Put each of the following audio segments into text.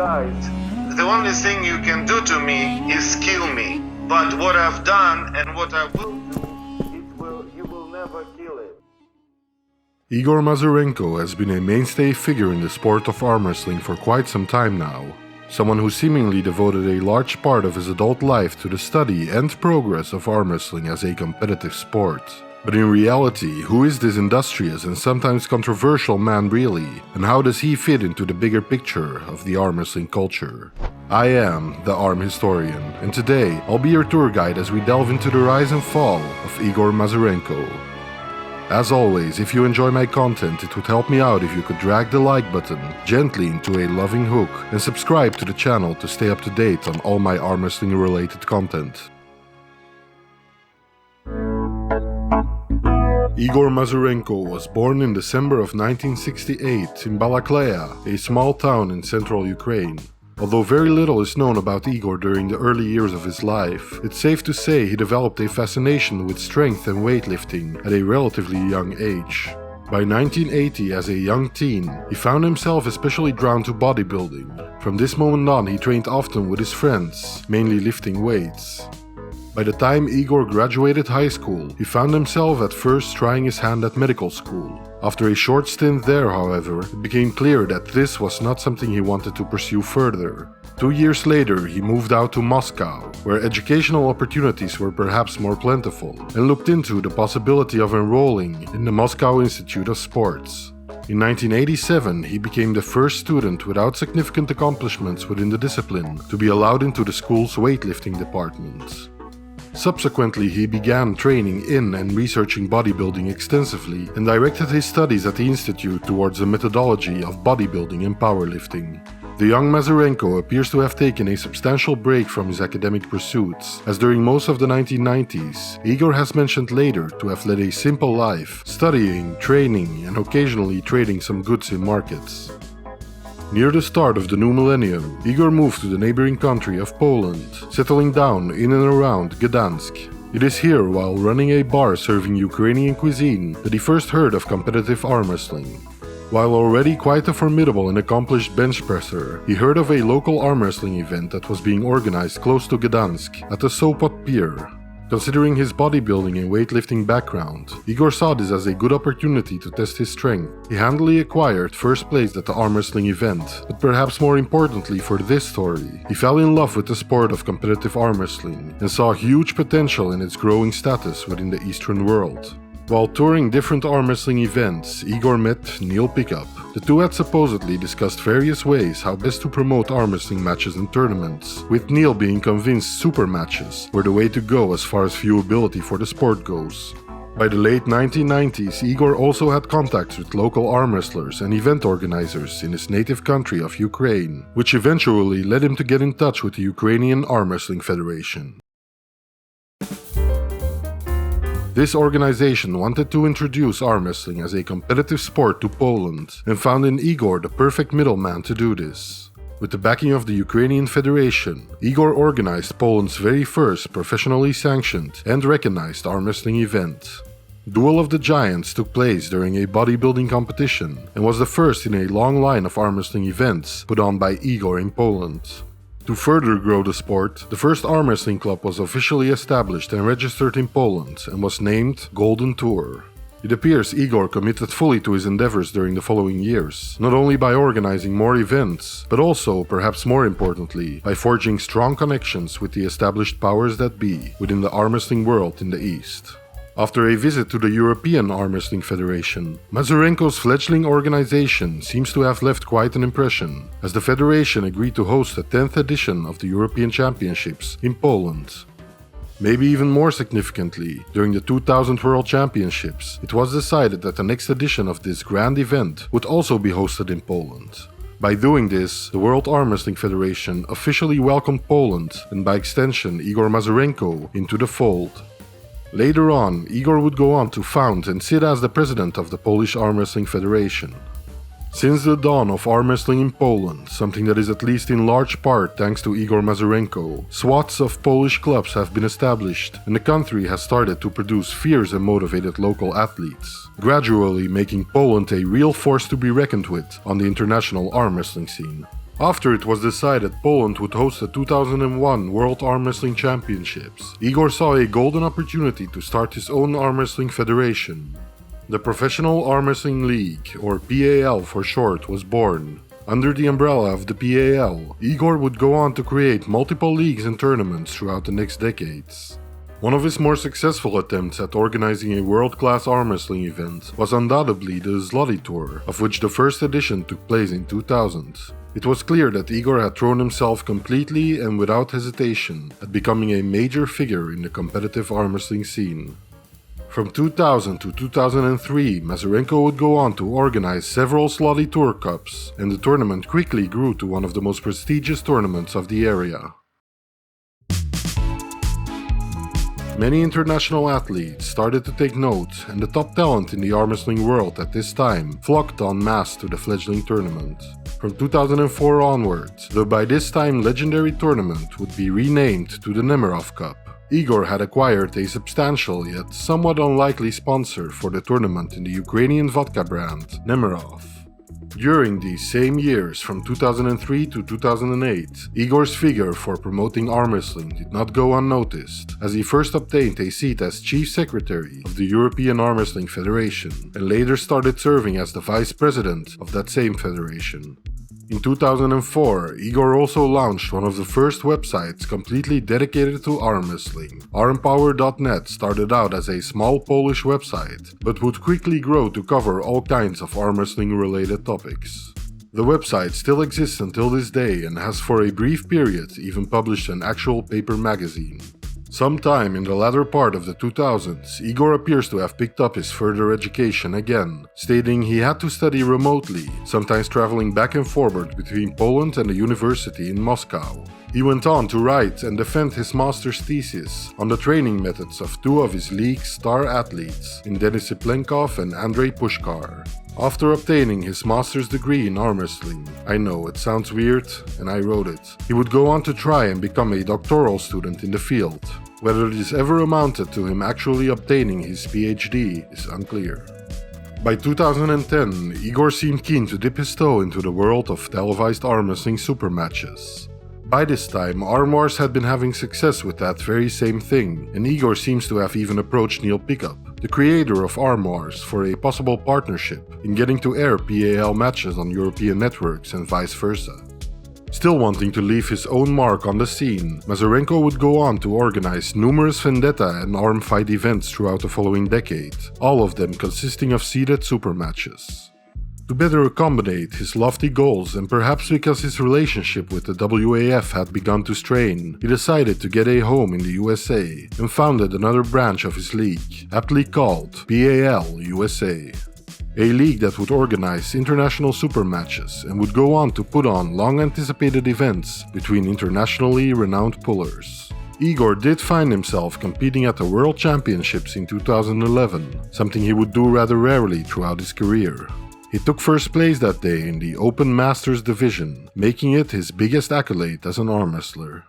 guys, the only thing you can do to me is kill me. But what I've done and what I will do, you will never kill it. Igor Mazurenko has been a mainstay figure in the sport of arm wrestling for quite some time now. Someone who seemingly devoted a large part of his adult life to the study and progress of arm wrestling as a competitive sport. But in reality, who is this industrious and sometimes controversial man really, and how does he fit into the bigger picture of the arm wrestling culture? I am the Arm Historian, and today I'll be your tour guide as we delve into the rise and fall of Igor Mazurenko. As always, if you enjoy my content, it would help me out if you could drag the like button gently into a loving hook and subscribe to the channel to stay up to date on all my arm wrestling related content. Igor Mazurenko was born in December of 1968 in Balakleya, a small town in central Ukraine. Although very little is known about Igor during the early years of his life, it's safe to say he developed a fascination with strength and weightlifting at a relatively young age. By 1980, as a young teen, he found himself especially drawn to bodybuilding. From this moment on, he trained often with his friends, mainly lifting weights. By the time Igor graduated high school, he found himself at first trying his hand at medical school. After a short stint there, however, it became clear that this was not something he wanted to pursue further. 2 years later, he moved out to Moscow, where educational opportunities were perhaps more plentiful, and looked into the possibility of enrolling in the Moscow Institute of Sports. In 1987, he became the first student without significant accomplishments within the discipline to be allowed into the school's weightlifting department. Subsequently, he began training in and researching bodybuilding extensively and directed his studies at the institute towards the methodology of bodybuilding and powerlifting. The young Mazurenko appears to have taken a substantial break from his academic pursuits, as during most of the 1990s, Igor has mentioned later to have led a simple life, studying, training, and occasionally trading some goods in markets. Near the start of the new millennium, Igor moved to the neighboring country of Poland, settling down in and around Gdansk. It is here, while running a bar serving Ukrainian cuisine, that he first heard of competitive arm wrestling. While already quite a formidable and accomplished bench presser, he heard of a local arm wrestling event that was being organized close to Gdansk, at the Sopot Pier. Considering his bodybuilding and weightlifting background, Igor saw this as a good opportunity to test his strength. He handily acquired first place at the arm wrestling event, but perhaps more importantly for this story, he fell in love with the sport of competitive arm wrestling and saw huge potential in its growing status within the Eastern world. While touring different arm wrestling events, Igor met Neil Pickup. The two had supposedly discussed various ways how best to promote arm wrestling matches and tournaments, with Neil being convinced super matches were the way to go as far as viewability for the sport goes. By the late 1990s, Igor also had contacts with local arm wrestlers and event organizers in his native country of Ukraine, which eventually led him to get in touch with the Ukrainian Arm Wrestling Federation. This organization wanted to introduce arm wrestling as a competitive sport to Poland and found in Igor the perfect middleman to do this. With the backing of the Ukrainian Federation, Igor organized Poland's very first professionally sanctioned and recognized arm wrestling event. Duel of the Giants took place during a bodybuilding competition and was the first in a long line of arm wrestling events put on by Igor in Poland. To further grow the sport, the first arm wrestling club was officially established and registered in Poland and was named Golden Tour. It appears Igor committed fully to his endeavors during the following years, not only by organizing more events, but also, perhaps more importantly, by forging strong connections with the established powers that be within the arm wrestling world in the East. After a visit to the European Arm Wrestling Federation, Mazurenko's fledgling organization seems to have left quite an impression, as the federation agreed to host the 10th edition of the European Championships in Poland. Maybe even more significantly, during the 2000 World Championships, it was decided that the next edition of this grand event would also be hosted in Poland. By doing this, the World Arm Wrestling Federation officially welcomed Poland, and by extension Igor Mazurenko, into the fold. Later on, Igor would go on to found and sit as the president of the Polish Arm Wrestling Federation. Since the dawn of arm wrestling in Poland, something that is at least in large part thanks to Igor Mazurenko, swaths of Polish clubs have been established and the country has started to produce fierce and motivated local athletes, gradually making Poland a real force to be reckoned with on the international arm wrestling scene. After it was decided Poland would host the 2001 World Arm Wrestling Championships, Igor saw a golden opportunity to start his own arm wrestling federation. The Professional Arm Wrestling League, or PAL for short, was born. Under the umbrella of the PAL, Igor would go on to create multiple leagues and tournaments throughout the next decades. One of his more successful attempts at organizing a world-class arm wrestling event was undoubtedly the Zloty Tour, of which the first edition took place in 2000. It was clear that Igor had thrown himself completely and without hesitation at becoming a major figure in the competitive arm wrestling scene. From 2000 to 2003, Mazurenko would go on to organize several Zloty Tour Cups, and the tournament quickly grew to one of the most prestigious tournaments of the area. Many international athletes started to take note, and the top talent in the arm wrestling world at this time flocked en masse to the fledgling tournament. From 2004 onwards, the by this time legendary tournament would be renamed to the Nemerov Cup. Igor had acquired a substantial yet somewhat unlikely sponsor for the tournament in the Ukrainian vodka brand, Nemerov. During these same years, from 2003 to 2008, Igor's figure for promoting arm wrestling did not go unnoticed, as he first obtained a seat as Chief Secretary of the European Arm Wrestling Federation, and later started serving as the Vice President of that same federation. In 2004, Igor also launched one of the first websites completely dedicated to arm wrestling. Armpower.net started out as a small Polish website, but would quickly grow to cover all kinds of arm wrestling related topics. The website still exists until this day and has for a brief period even published an actual paper magazine. Sometime in the latter part of the 2000s, Igor appears to have picked up his further education again, stating he had to study remotely, sometimes traveling back and forward between Poland and a university in Moscow. He went on to write and defend his master's thesis on the training methods of two of his league's star athletes, in Denis Cyplenkov and Andrey Pushkar. After obtaining his master's degree in arm wrestling, I know it sounds weird, and I wrote it, he would go on to try and become a doctoral student in the field. Whether this ever amounted to him actually obtaining his PhD is unclear. By 2010, Igor seemed keen to dip his toe into the world of televised arm wrestling super matches. By this time, Arm Wars had been having success with that very same thing, and Igor seems to have even approached Neil Pickup, the creator of Arm Wars, for a possible partnership in getting to air PAL matches on European networks and vice versa. Still wanting to leave his own mark on the scene, Mazurenko would go on to organize numerous vendetta and arm fight events throughout the following decade, all of them consisting of seeded super matches. To better accommodate his lofty goals, and perhaps because his relationship with the WAF had begun to strain, he decided to get a home in the USA and founded another branch of his league, aptly called PAL USA. A league that would organize international super matches and would go on to put on long-anticipated events between internationally renowned pullers. Igor did find himself competing at the World Championships in 2011, something he would do rather rarely throughout his career. He took first place that day in the Open Masters division, making it his biggest accolade as an arm wrestler.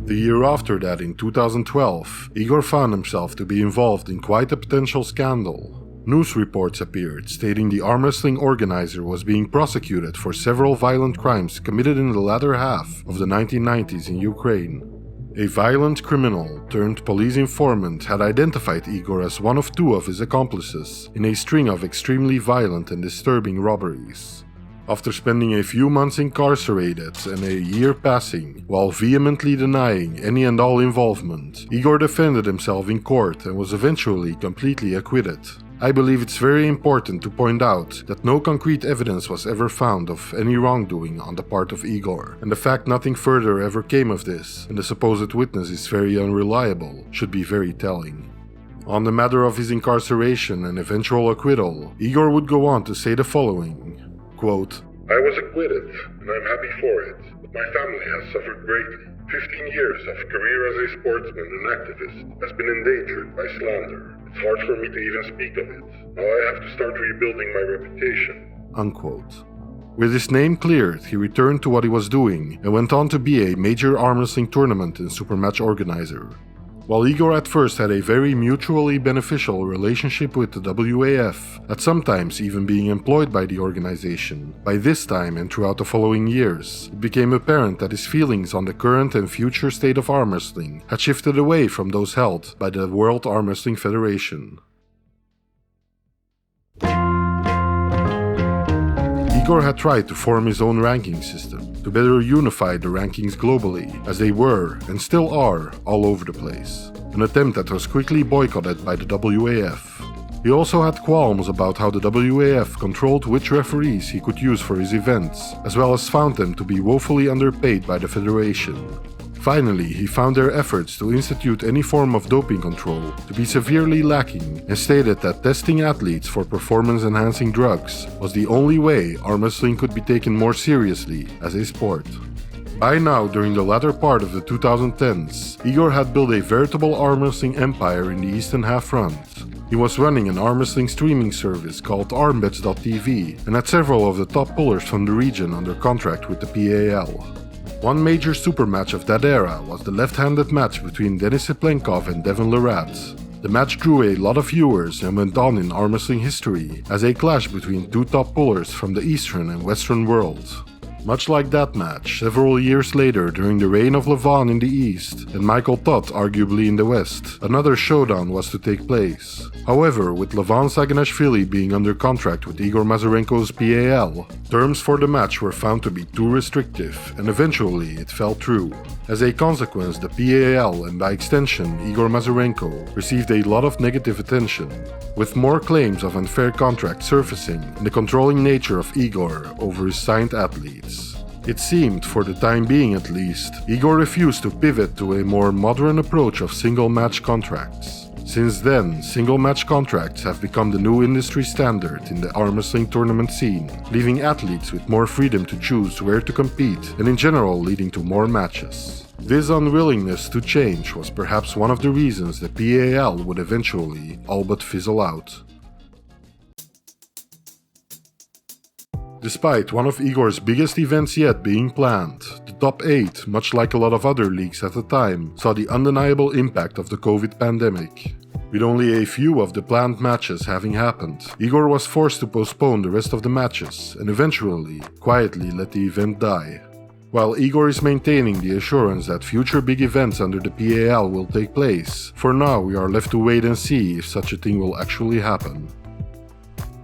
The year after that, in 2012, Igor found himself to be involved in quite a potential scandal. News reports appeared stating the arm wrestling organizer was being prosecuted for several violent crimes committed in the latter half of the 1990s in Ukraine. A violent criminal turned police informant had identified Igor as one of two of his accomplices in a string of extremely violent and disturbing robberies. After spending a few months incarcerated and a year passing, while vehemently denying any and all involvement, Igor defended himself in court and was eventually completely acquitted. I believe it's very important to point out that no concrete evidence was ever found of any wrongdoing on the part of Igor, and the fact nothing further ever came of this, and the supposed witness is very unreliable, should be very telling. On the matter of his incarceration and eventual acquittal, Igor would go on to say the following, quote, I was acquitted, and I'm happy for it, but my family has suffered greatly. 15 years of career as a sportsman and activist has been endangered by slander. It's hard for me to even speak of it. Now I have to start rebuilding my reputation. Unquote. With his name cleared, he returned to what he was doing and went on to be a major arm wrestling tournament and supermatch organizer. While Igor at first had a very mutually beneficial relationship with the WAF, at sometimes even being employed by the organization, by this time and throughout the following years, it became apparent that his feelings on the current and future state of arm wrestling had shifted away from those held by the World Arm Wrestling Federation. Igor had tried to form his own ranking system, to better unify the rankings globally, as they were, and still are, all over the place. An attempt that was quickly boycotted by the WAF. He also had qualms about how the WAF controlled which referees he could use for his events, as well as found them to be woefully underpaid by the Federation. Finally, he found their efforts to institute any form of doping control to be severely lacking and stated that testing athletes for performance-enhancing drugs was the only way arm wrestling could be taken more seriously as a sport. By now, during the latter part of the 2010s, Igor had built a veritable arm wrestling empire in the eastern half front. He was running an arm wrestling streaming service called Armbets.tv and had several of the top pullers from the region under contract with the PAL. One major super match of that era was the left-handed match between Denis Cyplenkov and Devon Larratt. The match drew a lot of viewers and went on in arm wrestling history as a clash between two top pullers from the Eastern and Western world. Much like that match, several years later during the reign of Levan in the East and Michael Todd arguably in the West, another showdown was to take place. However, with Levan Saginashvili being under contract with Igor Mazurenko's PAL, terms for the match were found to be too restrictive, and eventually it fell through. As a consequence, the PAL and by extension Igor Mazurenko received a lot of negative attention, with more claims of unfair contracts surfacing and the controlling nature of Igor over his signed athletes. It seemed, for the time being at least, Igor refused to pivot to a more modern approach of single-match contracts. Since then, single-match contracts have become the new industry standard in the arm wrestling tournament scene, leaving athletes with more freedom to choose where to compete and in general leading to more matches. This unwillingness to change was perhaps one of the reasons the PAL would eventually all but fizzle out. Despite one of Igor's biggest events yet being planned, the top 8, much like a lot of other leagues at the time, saw the undeniable impact of the COVID pandemic. With only a few of the planned matches having happened, Igor was forced to postpone the rest of the matches and eventually, quietly let the event die. While Igor is maintaining the assurance that future big events under the PAL will take place, for now we are left to wait and see if such a thing will actually happen.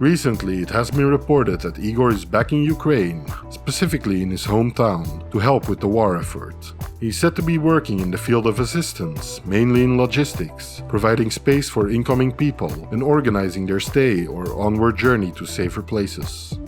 Recently, it has been reported that Igor is back in Ukraine, specifically in his hometown, to help with the war effort. He is said to be working in the field of assistance, mainly in logistics, providing space for incoming people and organizing their stay or onward journey to safer places.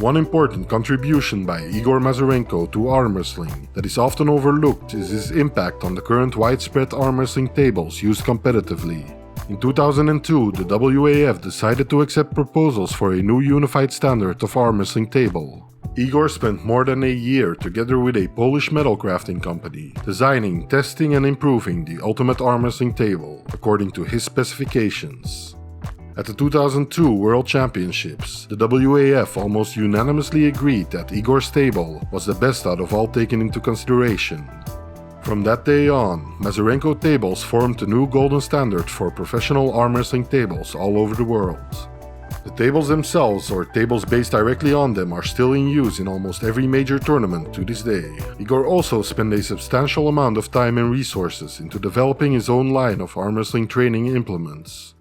One important contribution by Igor Mazurenko to arm wrestling that is often overlooked is his impact on the current widespread arm wrestling tables used competitively. In 2002, the WAF decided to accept proposals for a new unified standard of arm wrestling table. Igor spent more than a year together with a Polish metal crafting company, designing, testing and improving the ultimate arm wrestling table, according to his specifications. At the 2002 World Championships, the WAF almost unanimously agreed that Igor's table was the best out of all taken into consideration. From that day on, Mazurenko tables formed the new golden standard for professional arm wrestling tables all over the world. The tables themselves, or tables based directly on them, are still in use in almost every major tournament to this day. Igor also spent a substantial amount of time and resources into developing his own line of arm wrestling training implements.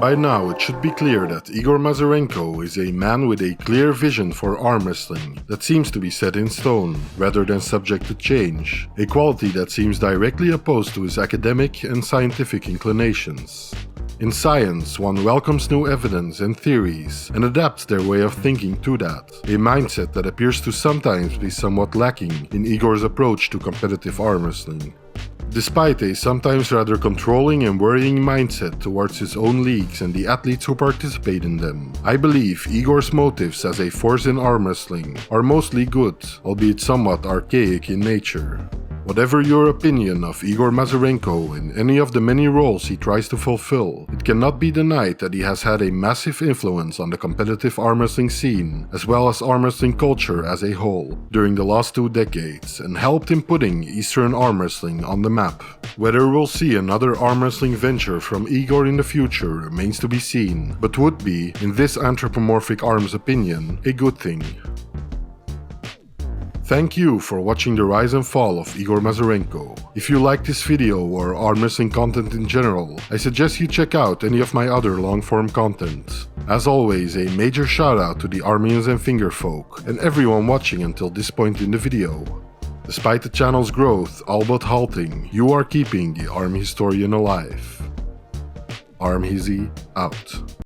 By now, it should be clear that Igor Mazurenko is a man with a clear vision for arm wrestling that seems to be set in stone, rather than subject to change, a quality that seems directly opposed to his academic and scientific inclinations. In science, one welcomes new evidence and theories and adapts their way of thinking to that, a mindset that appears to sometimes be somewhat lacking in Igor's approach to competitive arm wrestling. Despite a sometimes rather controlling and worrying mindset towards his own leagues and the athletes who participate in them, I believe Igor's motives as a force in arm wrestling are mostly good, albeit somewhat archaic in nature. Whatever your opinion of Igor Mazurenko in any of the many roles he tries to fulfill, it cannot be denied that he has had a massive influence on the competitive arm wrestling scene, as well as arm wrestling culture as a whole, during the last 2 decades, and helped in putting Eastern arm wrestling on the map. Whether we'll see another arm wrestling venture from Igor in the future remains to be seen, but would be, in this anthropomorphic arm's opinion, a good thing. Thank you for watching the rise and fall of Igor Mazurenko. If you like this video or arm wrestling content in general, I suggest you check out any of my other long-form content. As always, a major shout out to the Armenians and Fingerfolk, and everyone watching until this point in the video. Despite the channel's growth all but halting, you are keeping the Arm Historian alive. Armhizi out.